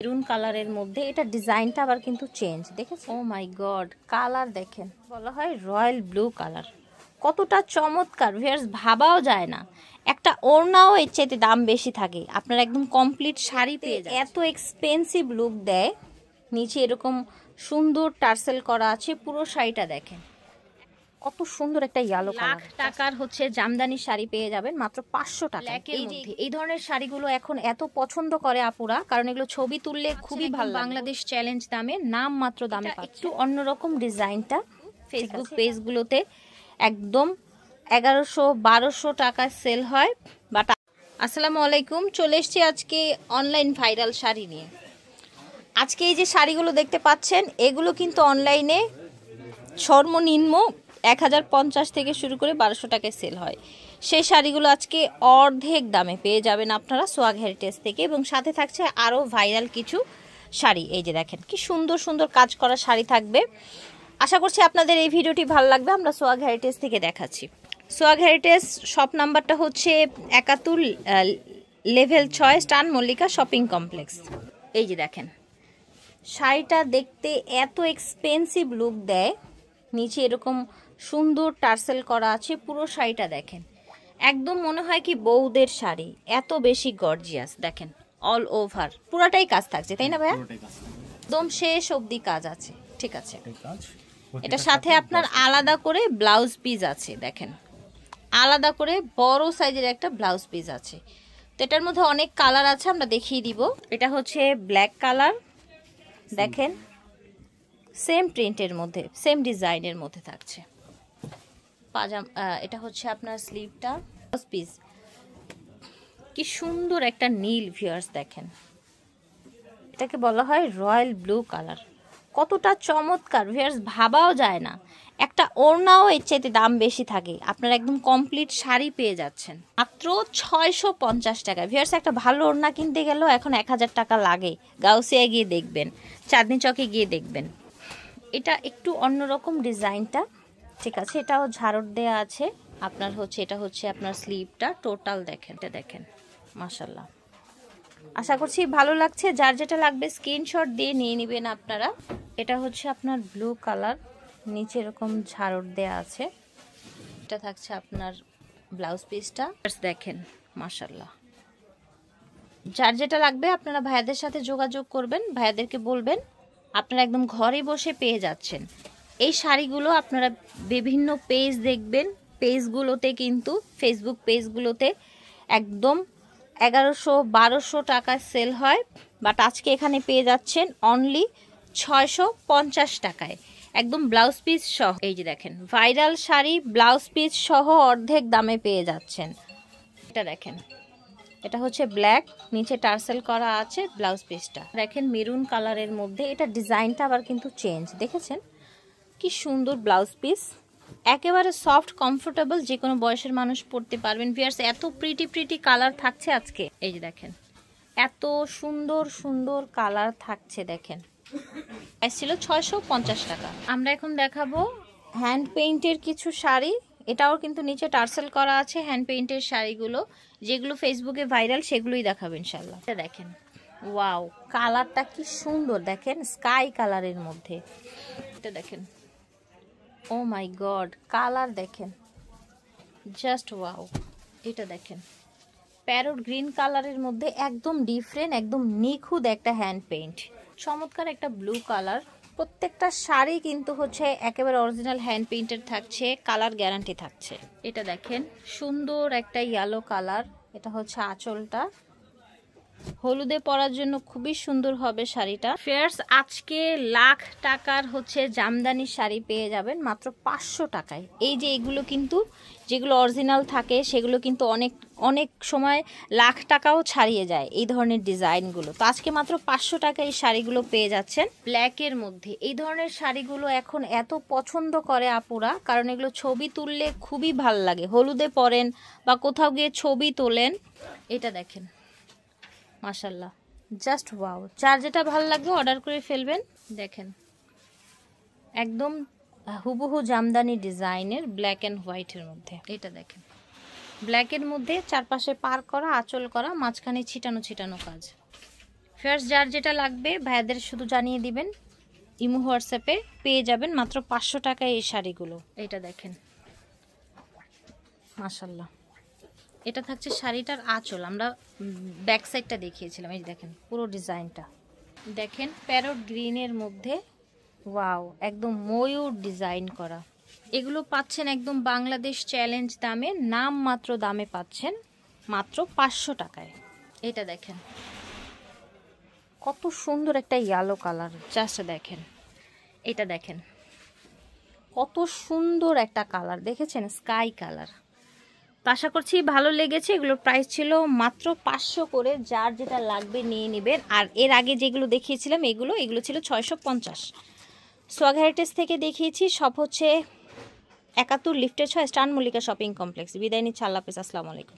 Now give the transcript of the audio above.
Maroon কালারের মধ্যে এটা ডিজাইনটা আবার কিন্তু চেঞ্জ দেখেছেন। ও মাই গড, কালার দেখেন, বলা হয় রয়্যাল ব্লু কালার, কতটা চমৎকার ভিউয়ার্স, ভাবাও যায় না। একটা ওড়নাও এর চাইতে দাম বেশি থাকে, আপনার একদম কমপ্লিট শাড়ি পেয়ে যায়। এত এক্সপেন্সিভ লুক দেয়, নিচে এরকম সুন্দর টার্সেল করা আছে, পুরো শাড়িটা দেখেন কত সুন্দর একটা ইয়েলো কালার। টাকার হচ্ছে জামদানি শাড়ি পেয়ে যাবেন মাত্র 500 টাকা। এই ধরনের শাড়িগুলো এখন এত পছন্দ করে আপুরা, কারণ এগুলো ছবি তুললে খুবই ভালো, বাংলাদেশ চ্যালেঞ্জ দামে, নাম মাত্র দামে একটু অন্যরকম ডিজাইনটা। ফেসবুক পেজগুলোতে একদম 1100-1200 টাকায় সেল হয়। বাট আসসালামু আলাইকুম, চলে এসছি আজকে অনলাইন ভাইরাল শাড়ি নিয়ে। আজকে এই যে শাড়িগুলো দেখতে পাচ্ছেন, এগুলো কিন্তু অনলাইনে সর্বনিম্ন 1050 থেকে শুরু করে 1200 টাকায় সেল হয়। সেই শাড়িগুলো আজকে অর্ধেক দামে পেয়ে যাবেন আপনারা সোয়াগ হেরিটেজ থেকে, এবং সাথে থাকছে আরও ভাইরাল কিছু শাড়ি। এই যে দেখেন কি সুন্দর সুন্দর কাজ করা শাড়ি থাকবে। আশা করছি আপনাদের এই ভিডিওটি ভালো লাগবে। আমরা সোয়াগ হেরিটেজ থেকে দেখাচ্ছি। সোয়াগ হেরিটেজ শপ নাম্বারটা হচ্ছে 71 লেভেল 6 স্টান মল্লিকা শপিং কমপ্লেক্স। এই যে দেখেন শাড়িটা দেখতে এত এক্সপেন্সিভ লুক দেয়, নিচে এরকম সুন্দর টার্সেল করা আছে, পুরো শাড়িটা দেখেন একদম মনে হয় কি বউদের শাড়ি, এত বেশি গর্জিয়াস। দেখেন অল ওভার পুরাটাই কাজ থাকছে, তাই না ভাইয়া? একদম শেষ অবধি কাজ আছে, ঠিক আছে। এটা সাথে আপনার আলাদা করে ব্লাউজ পিস আছে, দেখেন আলাদা করে বড় সাইজের একটা ব্লাউজ পিস আছে। তো এটার মধ্যে অনেক কালার আছে, আমরা দেখিয়ে দিব। এটা হচ্ছে ব্ল্যাক কালার, দেখেন সেম প্রিন্টের মধ্যে সেম ডিজাইনের মধ্যে থাকছে পাজামা। এটা হচ্ছে আপনার স্লিভটা, পিস কি সুন্দর একটা নীল ভিউয়ার্স, দেখেন এটাকে বলা হয় রয়্যাল ব্লু কালার, কতটা চমৎকার ভিউয়ার্স, ভাবাও যায় না। একটা ওড়নাও এর চাইতে দাম বেশি থাকে, আপনারা একদম কমপ্লিট শাড়ি পেয়ে যাচ্ছেন মাত্র 650 টাকা। ভিউয়ার্স একটা ভালো ওড়না কিনতে গেলেও এখন 1000 টাকা লাগে। গাউসিয়া গিয়ে দেখবেন, চাঁদনি চকে গিয়ে দেখবেন। এটা একটু অন্যরকম ডিজাইনটা, ঠিক আছে। এটাও ঝাড়ট দেয়া আছে আপনার, হচ্ছে এটা হচ্ছে আপনার স্লিভটা টোটাল দেখেন, এটা দেখেন মাশাল্লাহ। আশা করছি ভালো লাগছে। যার যেটা লাগবে স্ক্রিনশট দিয়ে নিয়ে নেবেন আপনারা। এটা হচ্ছে আপনার ব্লু কালার, নিচে এরকম ঝাড়ট দেয়া আছে। এটা থাকছে আপনার ব্লাউজ পিসটা, দেখেন মাশাল্লাহ। যার যেটা লাগবে আপনারা ভাইয়াদের সাথে যোগাযোগ করবেন, ভাইয়াদেরকে বলবেন, আপনারা একদম ঘরে বসে পেয়ে যাচ্ছেন এই শাড়িগুলো। আপনারা বিভিন্ন পেজ দেখবেন, পেজগুলোতে কিন্তু ফেসবুক পেজগুলোতে একদম 1100-1200 টাকায় সেল হয়। বাট আজকে এখানে পেয়ে যাচ্ছেন অনলি 650 টাকায়, একদম ব্লাউজ পিস সহ। এই যে দেখেন ভাইরাল শাড়ি ব্লাউজ পিস সহ অর্ধেক দামে পেয়ে যাচ্ছেন। এটা দেখেন, এটা হচ্ছে ব্ল্যাক, নিচে টার্সেল করা আছে ব্লাউজ পিসটা। দেখেন মেরুন কালারের মধ্যে, এটা ডিজাইনটা আবার কিন্তু চেঞ্জ দেখেছেন কি সুন্দর ব্লাউজ পিস, একেবারে সফট কমফোর্টেবল, যে কোনো বয়সের মানুষ পরতে পারবেন। ভিউয়ার্স এত প্রিটি কালার থাকছে আজকে। এই যে দেখেন এত সুন্দর সুন্দর কালার থাকছে, দেখেন প্রাইস ছিল 650 টাকা। আমরা এখন দেখাবো হ্যান্ড পেইন্টের কিছু শাড়ি। এটাও কিন্তু নিচে টার্সেল করা আছে হ্যান্ড পেইন্টের শাড়িগুলো, যেগুলো ফেসবুকে ভাইরাল সেগুলোই দেখাবো ইনশাল্লাহ। এটা দেখেন ওয়াও, কালারটা কি সুন্দর, দেখেন স্কাই কালারের মধ্যে। এটা দেখেন ও মাই গড, কালার দেখেন জাস্ট ওয়াও। এটা দেখেন প্যারট গ্রিন কালারের মধ্যে, একদম ডিফারেন্ট, একদম নিখুঁত একটা হ্যান্ড পেইন্ট। চমৎকার একটা ব্লু কালার। প্রত্যেকটা শাড়ি কিন্তু হচ্ছে একেবারে অরিজিনাল হ্যান্ড পেইন্টের থাকছে, কালার গ্যারান্টি থাকছে। এটা দেখেন সুন্দর একটা ইয়েলো কালার, এটা হচ্ছে আঁচলটা, হলুদে পরার জন্য খুবই সুন্দর হবে শাড়িটা। ফেয়ার্স আজকে লাখ টাকার হচ্ছে জামদানি শাড়ি পেয়ে যাবেন মাত্র 500 টাকায়। এই যে এগুলো কিন্তু যেগুলো অরিজিনাল থাকে সেগুলো কিন্তু অনেক অনেক সময় লাখ টাকাও ছাড়িয়ে যায় এই ধরনের ডিজাইনগুলো। তো আজকে মাত্র 500 টাকায় এই শাড়িগুলো পেয়ে যাচ্ছেন ব্ল্যাকের মধ্যে। এই ধরনের শাড়িগুলো এখন এত পছন্দ করে আপুরা, কারণ এগুলো ছবি তুললে খুবই ভাল লাগে, হলুদে পরেন বা কোথাও গিয়ে ছবি তোলেন। এটা দেখেন মাশাল্লাহ জাস্ট ওয়াও। যার যেটা ভালো লাগবে অর্ডার করে ফেলবেন। দেখেন একদম হুবহু জামদানি ডিজাইনের ব্ল্যাক অ্যান্ড হোয়াইটের মধ্যে। এটা দেখেন ব্ল্যাকের মধ্যে চারপাশে পার করা, আঁচল করা, মাঝখানে ছিটানো ছিটানো কাজ। ফার্স্ট যার যেটা লাগবে ভাইয়াদের শুধু জানিয়ে দিবেন, ইমো হোয়াটসঅ্যাপে পেয়ে যাবেন মাত্র 500 টাকায় এই শাড়িগুলো। এটা দেখেন মাশাল্লাহ, এটা থাকছে শাড়িটার আঁচল। আমরা ব্যাক সাইডটা দেখিয়েছিলাম, এই দেখেন পুরো ডিজাইনটা দেখেন, প্যারট গ্রিনের মধ্যে ওয়াও, একদম ময়ূর ডিজাইন করা। এগুলো পাচ্ছেন একদম বাংলাদেশ চ্যালেঞ্জ দামে, নাম মাত্র দামে পাচ্ছেন মাত্র 500 টাকায়। এটা দেখেন কত সুন্দর একটা ইয়েলো কালার, জাস্ট দেখেন। এটা দেখেন কত সুন্দর একটা কালার, দেখেছেন স্কাই কালার। তো আশা করছি ভালো লেগেছে। এগুলোর প্রাইস ছিল মাত্র 500 করে, যার যেটা লাগবে নিয়ে নেবেন। আর এর আগে যেগুলো দেখিয়েছিলাম এগুলো ছিল 650। সোয়াগ হেরিটেজ থেকে দেখিয়েছি, সব হচ্ছে 71 লিফটের 6 স্টান মল্লিকা শপিং কমপ্লেক্স। বিদায় নিচ্ছি, আল্লাহ হাফেজ, আসসালামু আলাইকুম।